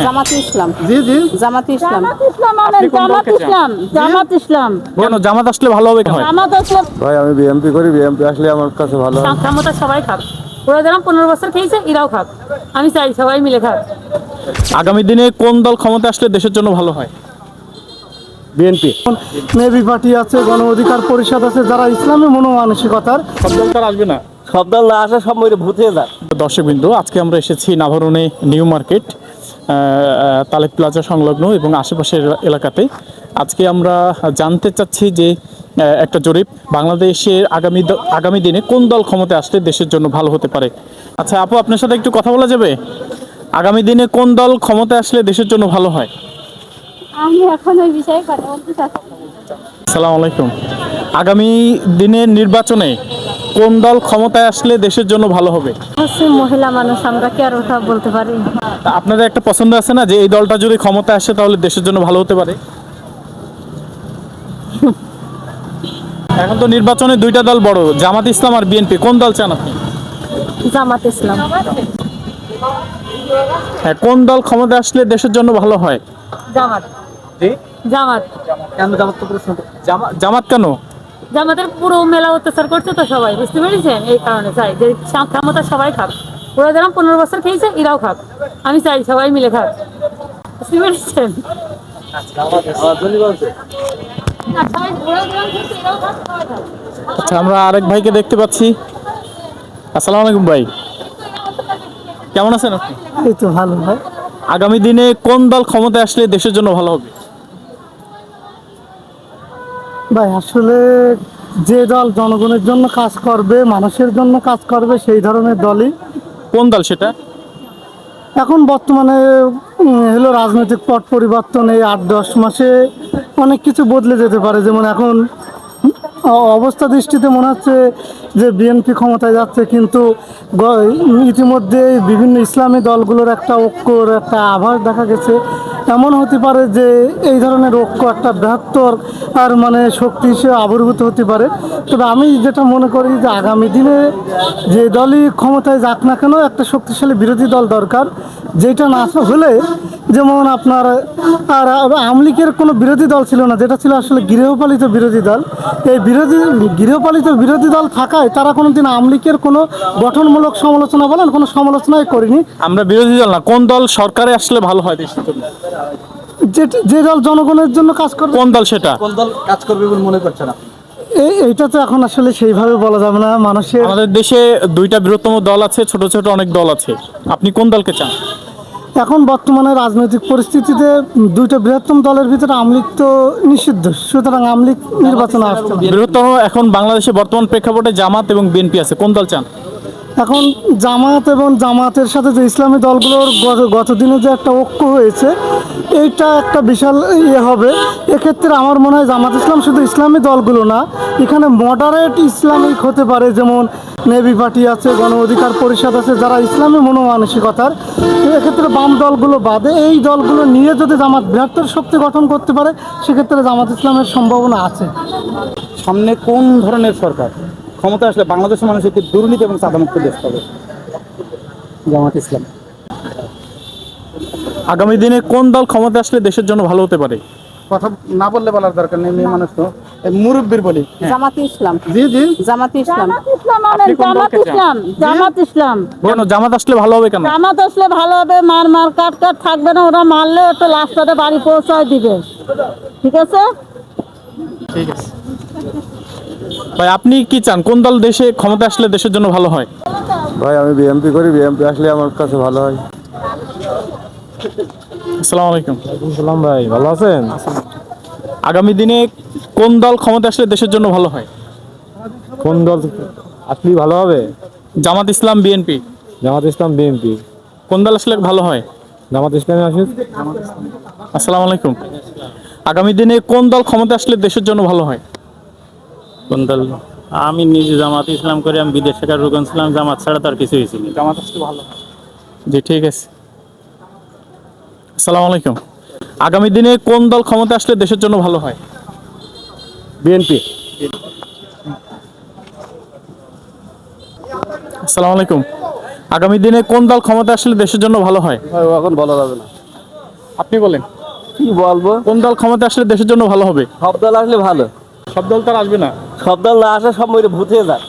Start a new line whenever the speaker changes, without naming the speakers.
জামাতে ইসলাম।
জি জি।
জামাতে ইসলাম।
জামাত ইসলাম।
কেন জামাত আসলে ভালো হবে কেন?
জামাত আসলে
ভাই আমি বিএমপি করি, বিএমপি আসলে আমার কাছে ভালো হয়।
ক্ষমতা সবাই খাক, ওরা যেন 15 বছর খেয়েছে এরাও খাক, আমি চাই সবাই মিলে খাক।
আগামী দিনে কোন দল ক্ষমতা আসলে দেশের জন্য ভালো হয়?
বিএনপি।
নেভি পার্টি আছে, গণ অধিকার পরিষদ আছে, যারা ইসলামী মনোমানসিকতার।
সব দল তো আর আসবে না।
সব দল না আসে, সব মরে ভূত হয়ে যায়।
দর্শকবৃন্দ, আজকে আমরা এসেছি নাভারণে নিউ মার্কেট তালেব প্লাজা সংলগ্ন এবং আশেপাশের এলাকাতে। আজকে আমরা জানতে চাচ্ছি যে একটা জরিপ, বাংলাদেশের আগামী দিনে কোন দল ক্ষমতায় আসলে দেশের জন্য ভালো হতে পারে। আচ্ছা আপু, আপনার সাথে একটু কথা বলা যাবে? আগামী দিনে কোন দল ক্ষমতায় আসলে দেশের জন্য ভালো হয়?
আমি এখন ওই বিষয়ে কথা বলতে চাচ্ছি।
আসসালামু আলাইকুম। আগামী দিনের নির্বাচনে কোন দল ক্ষমতায় আসলে দেশের জন্য ভালো হবে?
হচ্ছে মহিলা মানুষ, আমরা কি আর ওটা বলতে পারি?
তা আপনাদের একটা পছন্দ আছে না যে এই দলটা যদি ক্ষমতায় আসে তাহলে দেশের জন্য ভালো হতে পারে? এখন তো নির্বাচনে দুইটা দল বড়, জামাত ইসলাম আর বিএনপি। কোন দল চান আপনি?
জামাত ইসলাম।
হ্যাঁ, কোন দল ক্ষমতায় আসলে দেশের জন্য ভালো হয়?
জামাত।
জি।
জামাত।
কেন জামাত? তো প্রশ্ন জামাত কেন?
জামাতের পুরো মেলা অত্যাচার করছে তো সবাই, বুঝতে পেরেছেন? এই কারণে চাই যে ক্ষমতা সবাই খাক, ওরা যেন 15 বছর খেয়েছে এরাও খাক, আমি চাই সবাই মিলে খাক, বুঝতে পেরেছেন?
আচ্ছা, আমরা আরেক ভাইকে দেখতে পাচ্ছি। আসসালামু আলাইকুম ভাই, কেমন আছেন আপনি?
এই তো ভালো হয়।
আগামী দিনে কোন দল ক্ষমতায় আসলে দেশের জন্য ভালো হবে?
ভাই আসলে যে দল জনগণের জন্য কাজ করবে, মানুষের জন্য কাজ করবে, সেই ধরনের দলই।
কোন দল সেটা?
এখন বর্তমানে হলো রাজনৈতিক পট পরিবর্তন, এই 8-10 মাসে অনেক কিছু বদলে যেতে পারে। যেমন এখন অবস্থা দৃষ্টিতে মনে হচ্ছে যে বিএনপি ক্ষমতায় যাচ্ছে, কিন্তু ইতিমধ্যে বিভিন্ন ইসলামী দলগুলোর একটা ঐক্যর একটা আভাস দেখা গেছে। এমন হতে পারে যে এই ধরনের ঐক্য একটা বৃহত্তর আর মানে শক্তি হিসেবে আবির্ভূত হতে পারে। তবে আমি যেটা মনে করি যে আগামী দিনে যে দলই ক্ষমতায় যাক না কেন, একটা শক্তিশালী বিরোধী দল দরকার, যেটা না হলে যেমন আপনার আর আওয়ামী লীগের কোনো বিরোধী দল ছিল না, যেটা ছিল আসলে গৃহপালিত বিরোধী দল। এই গৃহপালিত বিরোধী দল থাকায় তারা কোনোদিন আওয়ামী লীগের কোনো গঠনমূলক সমালোচনা বলেন কোনো সমালোচনাই করেনি।
আমরা বিরোধী দল না, কোন দল সরকারে আসলে ভালো হয় দেশের জন্য?
যে দল জনগণের জন্য কাজ করবে।
কোন দল সেটা?
কোন দল কাজ করবে বলে মনে করছেন আপনি?
এইটা তো এখন আসলে সেইভাবে বলা যাবে না। মানুষের
আমাদের দেশে দুইটা বৃহত্তম দল আছে, ছোট ছোট অনেক দল আছে। আপনি কোন দলকে চান?
এখন বর্তমানে রাজনৈতিক পরিস্থিতিতে দুইটা বৃহত্তম দলের ভিতরে আওয়ামী লীগ তো নিষিদ্ধ, সুতরাং আওয়ামী লীগ নির্বাচনে আসছে না।
বৃহত্তম এখন বাংলাদেশে বর্তমান প্রেক্ষাপটে জামাত এবং বিএনপি আছে, কোন দল চান?
এখন জামাত এবং জামাতের সাথে যে ইসলামী দলগুলোর গত দিনে যে একটা ঐক্য হয়েছে, এইটা একটা বিশাল হবে। এক্ষেত্রে আমার মনে হয় জামাত ইসলাম শুধু ইসলামী দলগুলো না, এখানে মডারেট ইসলামিক হতে পারে। যেমন নেভি পার্টি আছে, গণ অধিকার পরিষদ আছে, যারা ইসলামী মনোমানসিকতার। এক্ষেত্রে বাম দলগুলো বাদে এই দলগুলো নিয়ে যদি জামাত বৃহত্তর শক্তি গঠন করতে পারে, সেক্ষেত্রে জামাত ইসলামের সম্ভাবনা আছে।
সামনে কোন ধরনের সরকার ক্ষমতা আসলে বাংলাদেশের মানুষ একটি দুর্নীতি এবং চাঁদামুক্ত দেশ পাবে? জামাত ইসলাম।
আগামী দিনে কোন দল ক্ষমতা আসলে দেশের জন্য ভালো হতে পারে?
কথা না বললে বলার দরকার নেই, মেয়ে মানুষ তো মুরব্বীর বলি।
জামাতে ইসলাম।
জি জি।
জামাতে ইসলাম।
আপনি কোন দলকে চান?
জামাত ইসলাম।
কেন জামাত আসলে ভালো হবে কেন?
জামাত আসলে ভালো হবে, মার কাট থাকবে না, ওরা মারলে একটু লাস্টে বাড়ি পৌঁছায় দিবে, ঠিক আছে?
ঠিক আছে ভাই, আপনি কি চান কোন দল দেশে ক্ষমতা আসলে দেশের জন্য ভালো হয়?
ভাই আমি বিএমপি করি, বিএমপি আসলে আমার কাছে ভালো হয়।
আসসালামু আলাইকুম।
সালাম ভাই, ভালো আছেন?
আগামী দিনে কোন দল ক্ষমতা আসলে দেশের জন্য ভালো হয়?
কোন দল আসলে ভালো হবে?
জামাত ইসলাম, বিএনপি।
জামাত ইসলাম, বিএনপি।
কোন দল আসলে ভালো হয়?
জামাত ইসলামে আসে।
আসসালামু আলাইকুম। আগামী দিনে কোন দল ক্ষমতা আসলে দেশের জন্য ভালো হয়?
কোন দল? আমি নিজে জামাত ইসলাম করে, আমি বিদেশ থেকে রুকন ছিলাম, জামাত ছাড়া তার কিছুই ছিল।
জামাত আসলে ভালো হয়। জি ঠিক আছে। আসসালামু আলাইকুম। আগামী দিনে কোন দল ক্ষমতা আসলে দেশের জন্য ভালো হয়?
বিএনপি।
আসসালামু আলাইকুম। আগামী দিনে কোন দল ক্ষমতা আসলে দেশের জন্য ভালো হয়?
এখন বলা যাবে না।
আপনি বলেন
কি বলবো,
কোন দল ক্ষমতা আসলে দেশের জন্য ভালো হবে?
সব দল আসলে ভালো,
সব দল তো আর আসবে না।
সব দল না আসলে সব মরে ভূতে যায়।